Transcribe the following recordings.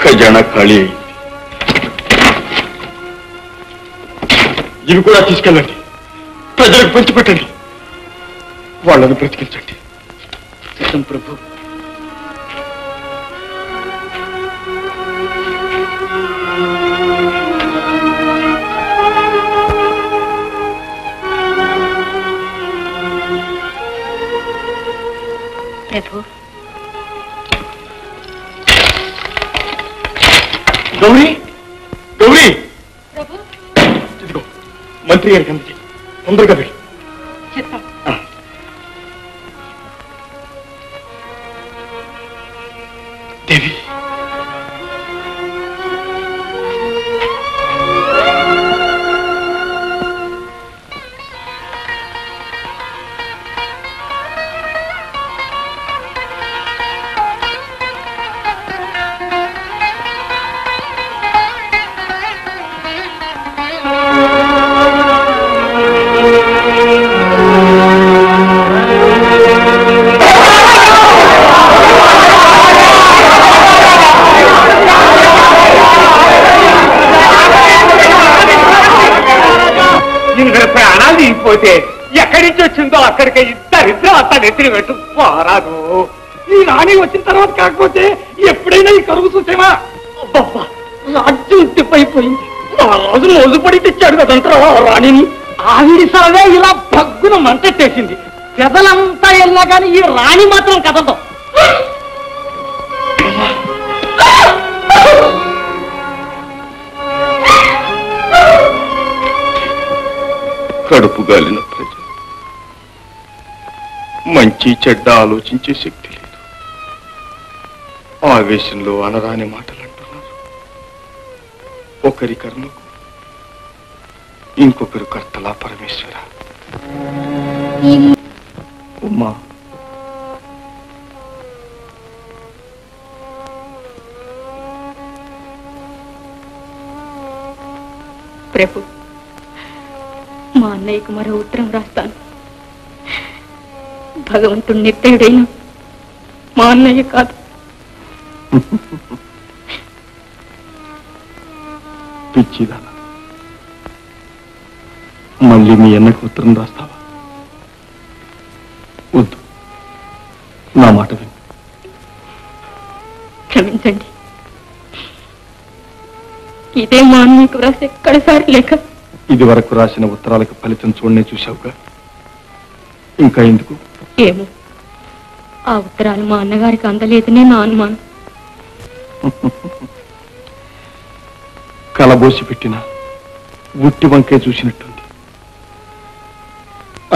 ఖజానా ఖాళీ అయింది. ఇవి కూడా తీసుకెళ్ళండి, ప్రజలకు పంచిపెట్టండి, వాళ్ళని బ్రతికించండి. ప్రభు. ప్రభు, గౌరీ, గౌరీ, ప్రభు, ఇదిగో మంత్రి గారికి అందుకే తొందరగా వెళ్ళి. చెప్తాం. దేవి, ప్రాణాలు దిగిపోతే ఎక్కడి నుంచి వచ్చిందో అక్కడికి ఇద్దరిద్దరు అంత నెత్తిని పెట్టు పోరాదు. ఈ రాణి వచ్చిన తర్వాత కాకపోతే ఎప్పుడైనా ఈ కరువు చూసేమా? అబ్బబ్బా, రాజ్యం తిప్పైపోయింది. మా రాజు మోజుపడి తెచ్చాడు కదంటారా రాణిని. ఆవిడి సలవే ఇలా భగ్గున మంటెట్టేసింది. పెదలంతా వెళ్ళా కానీ ఈ రాణి మాత్రం కదలదు. కడుపు గాలిన ప్రజలు, మంచి చెడ్డ ఆలోచించే శక్తి లేదు. ఆవేశంలో అనరాని మాటలు అంటున్నారు. ఒకరి కర్మకు ఇంకొకరు కర్తలా పరమేశ్వర. ఉమ్మా, ప్రభు, మా అన్నయ్యకు మరో ఉత్తరం రాస్తాను. భగవంతుడు నిర్దయుడైన మా అన్నయ్య కాదు. పిచ్చిదానా, మళ్ళీ మీ అన్నకు ఉత్తరం రాస్తావా? వద్దు, నా మాట విను. క్షమించండి, ఇదే మా అన్నయ్యకు రాసే కడసారి లేక. ఇది వరకు రాసిన ఉత్తరాలకు ఫలితం చూడనే చూశావుగా, ఇంకా ఎందుకు? ఏమో, ఆ ఉత్తరాలు మా అన్నగారికి అందలేదనే నా అనుమానం. కలబోసి పెట్టిన ఉట్టి వంకే చూసినట్టుంది.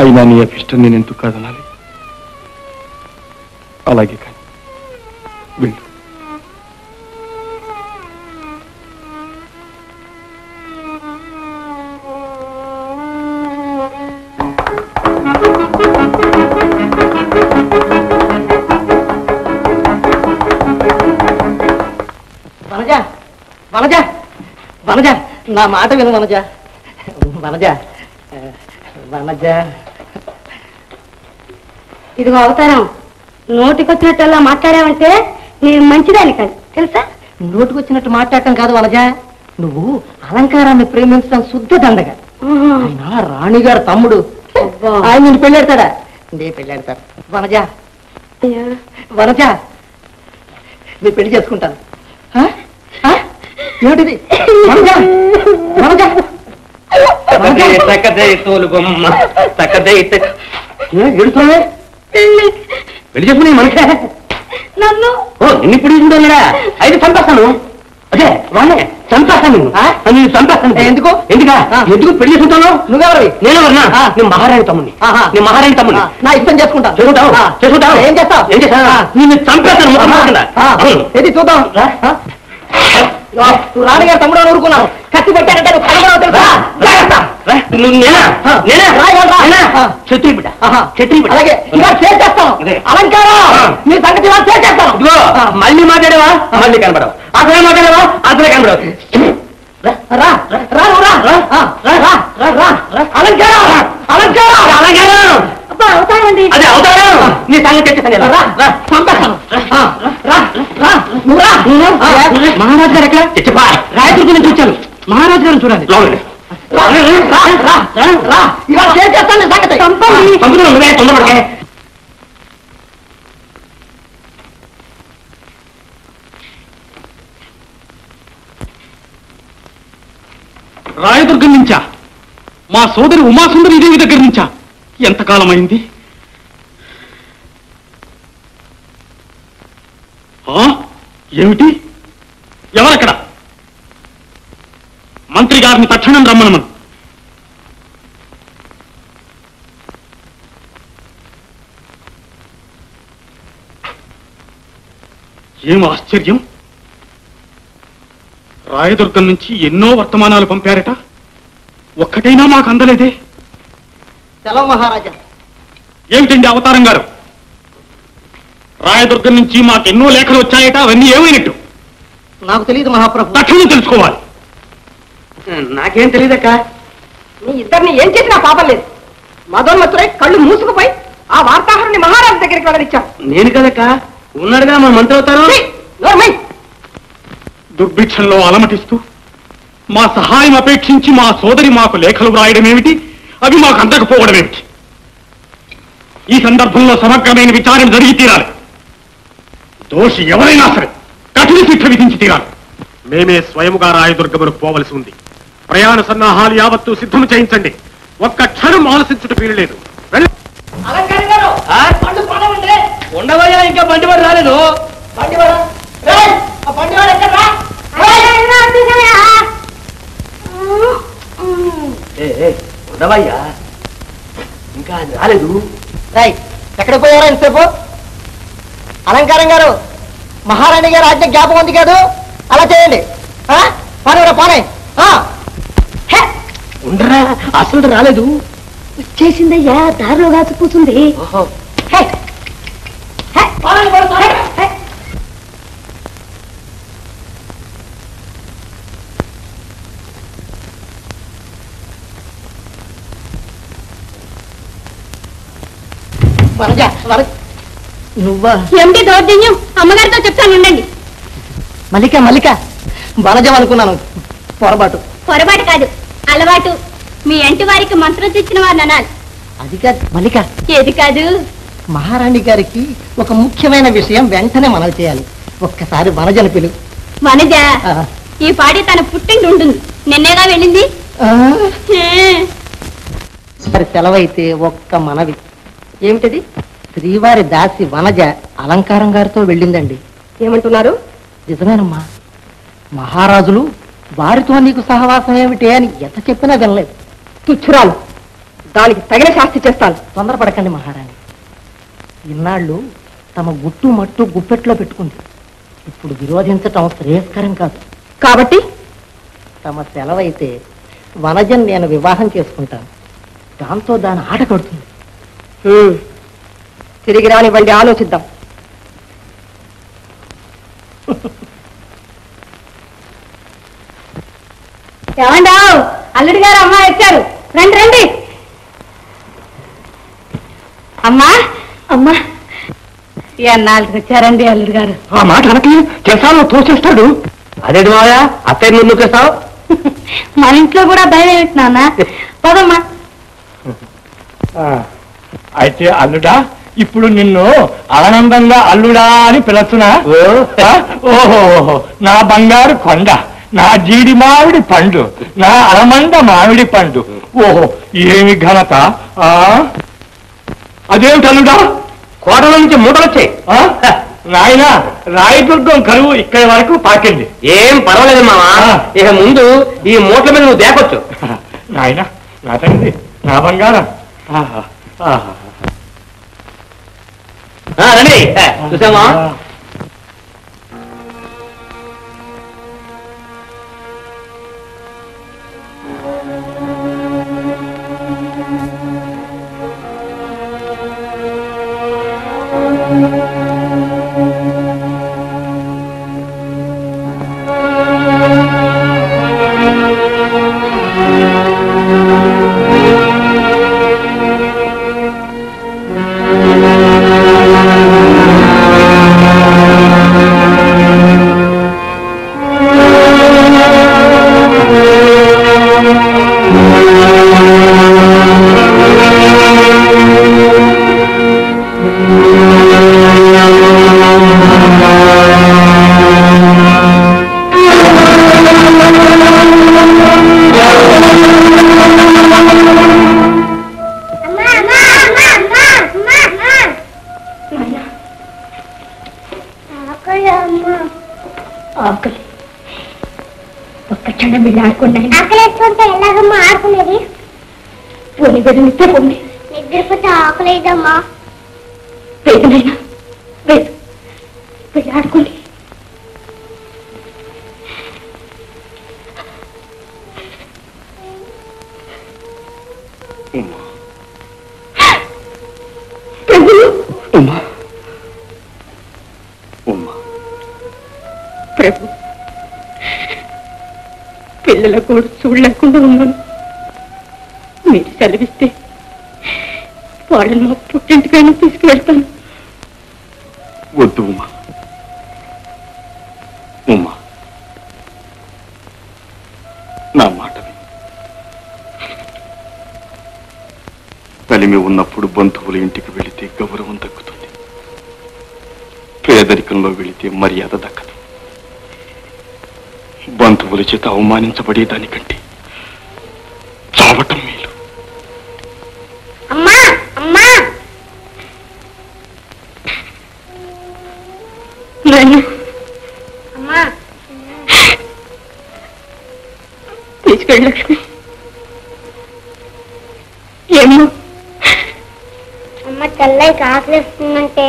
అయినా నీ అభిష్టం నేను ఎందుకు కాదనాలి? అలాగే కానీ వెళ్ళు. వనజ, వనజ, వనజ, నా మాట విను వనజ. వనజ, వనజ. ఇదిగో అవతారం, నోటికొచ్చినట్టల్లా మాట్లాడావంటే నేను మంచిదాన్ని కాదు తెలుసా? నోటుకొచ్చినట్టు మాట్లాడటం కాదు వనజ, నువ్వు అలంకారాన్ని ప్రేమించడం శుద్ధ దండగా. ఆయన రాణిగారు తమ్ముడు, ఆయన నిన్ను పెళ్ళాడతాడా? నే పెళ్ళాడతాడు. వనజ, వనజ, నేను పెళ్లి చేసుకుంటాను. ఏమిటిది? పెళ్లి చేసుకుని మనకే నన్ను ఇప్పుడు చూడలేడా? అయితే చంపేస్తాను. అదే వానే చంపేస్తాను నిన్ను చంపేస్తాను. ఎందుకు ఎందుకు పెళ్లి చేసుకుంటాను? నువ్వెవరు? నేను ఎవరన్నా? నేను మహారాణి తమ్ముడిని. నేను మహారాణి తమ్ముడిని. నా ఇష్టం చేసుకుంటాను. చేసుకుంటావు. ఏం చేస్తావు? ఏం చేస్తా? నిన్ను చంపేస్తాను. ఏది చూద్దాం. నువ్వు రాణిగారు తమ్ముడు అని ఊరుకున్నావు. కత్తి పెట్టారంటే నువ్వు కనబడవు తెలుసా? క్షత్రియ బిడ్డ, క్షత్రియ బిడ్డ. అలాగే ఇవాళ చేస్తాను. అలంకారం నీ సంగతి ఇవాళ చేస్తాను. మళ్ళీ మాట్లాడేవా? మళ్ళీ కనబడవు. అసలే మాట్లాడేవా? అసలే కనబడవు. అలంకారం, అలంకారం, అలంకారం. అవుతానండి. అదే అవుతాను. నీ సంగతి తెచ్చేసాను. చంపేస్తాను. మహారాజు గారు ఎక్కడ? రాయదుర్గం నుంచి వచ్చాను. మహారాజు గారిని చూడాలి. రాయదుర్గం నుంచా? మా సోదరి ఉమాసుందరి దేవి దగ్గర నుంచా? ఎంతకాలమైంది? ఏమిటి? ఎవరక్కడ? మంత్రి గారిని తక్షణం రమ్మనమను. ఏం ఆశ్చర్యం! రాయదుర్గం నుంచి ఎన్నో వర్తమానాలు పంపారట, ఒక్కటైనా మాకు అందలేదే. సెలవు మహారాజా. ఏమిటండి అవతారం గారు? రాయదుర్గం నుంచి మాకెన్నో లేఖలు వచ్చాయట, అవన్నీ ఏమైనట్టు? నాకు తెలియదు మహాప్రభు. తక్షణం తెలుసుకోవాలి. నాకేం తెలియదక్క. మీ ఇద్దరిని ఏం చేసినా పాపం లేదు. మదోన్మత్తురై కళ్ళు మూసుకుపోయి ఆ వార్తాహరుని మహారాజు దగ్గరికి వెళ్ళనిచ్చాను. నేను కదక్క, ఉన్నాడుగా మా మంత్రి అవుతారు. దుర్భిక్షంలో అలమటిస్తూ మా సహాయం అపేక్షించి మా సోదరి మాకు లేఖలు వ్రాయడం ఏమిటి? అవి మాకు అందకపోవడం ఏమిటి? ఈ సందర్భంలో సమగ్రమైన విచారణ జరిగి తీరాలి. దోషి ఎవరైనా సరే కఠిన శిక్ష విధించి తీరాలి. మేమే స్వయముగా రాయదుర్గములకు పోవలసి ఉంది. ప్రయాణ సన్నాహాలు యావత్తు సిద్ధం చేయించండి. ఒక్క క్షణం ఆలోచించుట వీలులేదు. ఉండవయ్యా, ఇంకా బండివాడు రాలేదు. ఉండవయ్యా, ఇంకా రాలేదు. ఎక్కడ పోయారా ఇంతసేపు? అలంకారం గారు, మహారాణి గారు ఆజ్ఞ జ్ఞాపకం ఉంది కాదు, అలా చేయండి. పానేవరా పానే. ఉండరా, అసలు రాలేదు. వచ్చేసిందయ్యా, దారిలో కాచి కూర్చుంది. నువ్వా? ఏమిటి దౌర్జన్యం? అమ్మగారితో చెప్తాను, ఉండండి. మల్లిక మల్లిక, బలజం అనుకున్నాను. పొరపాటు. పొరపాటు కాదు, అలవాటు. మీ ఇంటి వారికి మంత్రం తెచ్చిన వారిని అనాలి. అది కాదు మల్లిక. ఏది కాదు? మహారాణి గారికి ఒక ముఖ్యమైన విషయం వెంటనే మనవి చేయాలి. ఒక్కసారి వనజను పిలువు. వనజ ఈ పాడి తన పుట్టింటి ఉంటుంది. నిన్నేగా వెళ్ళింది. సరే, సెలవైతే ఒక్క మనవి. ఏమిటది? శ్రీవారి దాసి వనజ అలంకారం గారితో వెళ్ళిందండి. ఏమంటున్నారు? నిజమేనమ్మా. మహారాజులు వారితో నీకు సహవాసం ఏమిటి అని ఎంత చెప్పినా వినలేదు. తుచ్చురాలు, దానికి తగిన శాస్తి చేస్తాను. తొందరపడకండి మహారాణి. ఇన్నాళ్ళు తమ గుట్టు మట్టు గుప్పెట్లో పెట్టుకుంది. ఇప్పుడు విరోధించటం శ్రేయస్కరం కాదు. కాబట్టి తమ సెలవైతే వనజన్ నేను వివాహం చేసుకుంటాను. దాంతో దాని ఆట కడుతుంది. తిరిగి రానివ్వండి, ఆలోచిద్దాం. ఏమండా, అల్లుడి గారు అమ్మ వచ్చారు. రండి రండి. అమ్మా అమ్మా, ఎన్నాళ్ళకి వచ్చారండి అల్లుడు గారు? ఆ మాట అనకి చేసాలో తోచేస్తాడు. అదేంటి మావయ్య, అత్తయ్య ముందు చూస్తావు? మన ఇంట్లో కూడా భయం ఏమిటి నాన్న? పదమ్మా. అయితే అల్లుడా, ఇప్పుడు నిన్ను ఆనందంగా అల్లుడా అని పిలుస్తున్నా. ఓహో, నా బంగారు కొండ, నా జీడి మామిడి పండు, నా అలమండ మామిడి పండు. ఓహో, ఏమి ఘనత! అదేమిటి అల్లుడా, కోటల నుంచి మూటలు వచ్చాయి. నాయన, రాయదుర్గం కరువు ఇక్కడి వరకు పాకింది. ఏం పర్వాలేదు మామా, ఇక ముందు ఈ మూటల మీద నువ్వు దేకొచ్చు. నాయన, నా తండ్రి, నా బంగారం. రండి, చూసామా? ఆకలి ఒక్క క్షణం వెళ్ళి ఆడుకున్నాయి. ఆకలి వేసుకుంటే ఎలాగమ్మా ఆడుకునేది? పోనీ గది నిద్రపోండి. నిద్రపోతే ఆకలేదమ్మా. వేదనైనా వేదు వెళ్ళి ఆడుకోండి. ప్రభు పిల్లల కూడా చూడలేకుండా ఉన్నాను. మీరు సెలవిస్తే వాళ్ళని మా పుట్టింటికైనా తీసుకువెళ్తాను. వద్దు ఉమా. ఉమా, నా మాట కలిమి ఉన్నప్పుడు బంధువుల ఇంటికి వెళితే గౌరవం దక్కుతుంది. పేదరికంలో వెళితే మర్యాద దక్కదు. బంధువుల చేత అవమానించబడేదానికంటే చావటం మేలు. అమ్మా అమ్మా అమ్మా తీసుకెళ్ళి లక్ష్మి. ఏమో అమ్మ తెల్లకి ఆకలిస్తుందంటే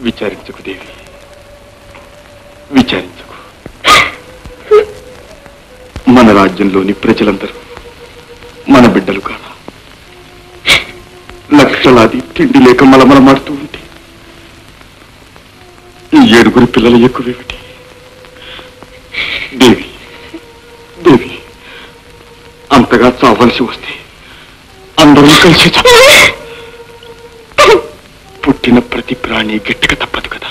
విచారించకు దేవి, విచారించకు. మన రాజ్యంలోని ప్రజలందరూ మన బిడ్డలు కాదా? లక్షలాది తిండి లేక మలమలమాడుతూ ఉంటే ఈ 7 పిల్లలు ఎక్కువేమిటి? దేవి, దేవి, అంతగా చావలసి వస్తే అందరూ కలిసి పుట్టిన ప్రతి ప్రాణి గట్టిక తప్పదు కదా.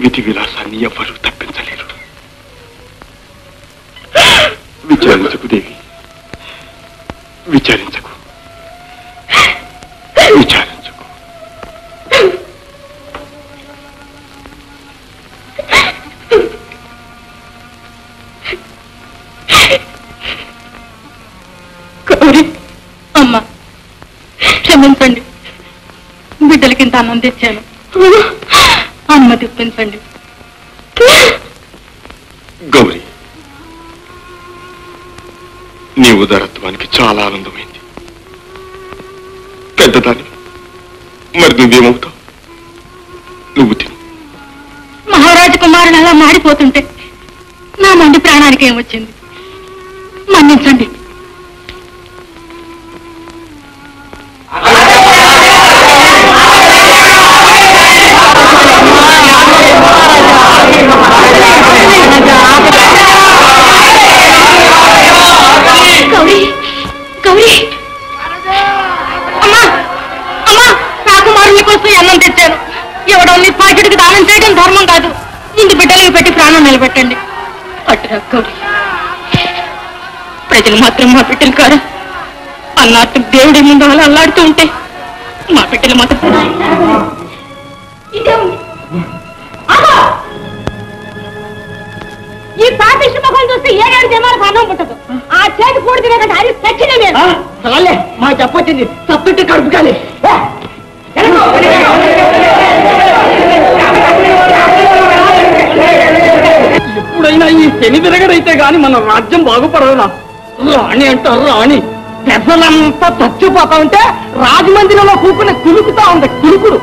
విధి విలాసాన్ని ఎవ్వరూ తప్పించలేరు. విచారించకు దేవి, విచారించకు, విచారించకు. గౌరీ అమ్మా క్షమించండి. బిడ్డలకింత అన్నం తెచ్చాను. అమ్మ తిప్పించండి. గౌరీ, నీ ఉదారత్వానికి చాలా ఆనందమైంది. పెద్దదాన్ని మరి నువ్వేమవుతావు? నువ్వు తిను. మహారాజు కుమారుని అలా మాడిపోతుంటే నా మండి ప్రాణానికి ఏమొచ్చింది? మన్నించండి. గౌరీ, గౌరీ, అమ్మా అమ్మా, నా కుమారుని కోసం అన్నం తెచ్చాను. ఎవడో నీ పాకెట్కి దానం చేయడం ధర్మం కాదు. ఇంటి బిడ్డలకు పెట్టి ప్రాణం నిలబెట్టండి. అట్టురా గౌరీ. ప్రజలు మాత్రం మా బిడ్డలు కారా? అన్నట్టు దేవుడి ముందు అలా అల్లాడుతూ ఉంటే మా బిడ్డలు మాత్రం ఈ పాపిష్టి ముఖం చూస్తే 7 జమాలకు అన్నం పుట్టదు. ఆ చేతి పూడి తినకంటే అది తెచ్చింది నేను. చాలే మా చెప్పొచ్చింది. తప్పిట్టు కడుపు కాలి. ఎప్పుడైనా ఈ శని విరగడైతే గాని మన రాజ్యం బాగుపడదురా. రాణి అంటారు రాణి. పెద్దలంతా చచ్చిపోతా ఉంటే రాజమందిరంలో కూకుని కులుకుతా ఉంది కులుకుడు.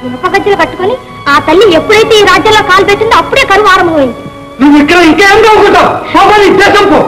ఇనుప గజ్జలు కట్టుకొని ఆ తల్లి ఎప్పుడైతే ఈ రాజ్యంలో కాలు పెట్టిందో అప్పుడే కరువు ఆరంభమైంది. నువ్వు ఇక్కడ ఇంకేం అనుకుంటావు? దేశం పో.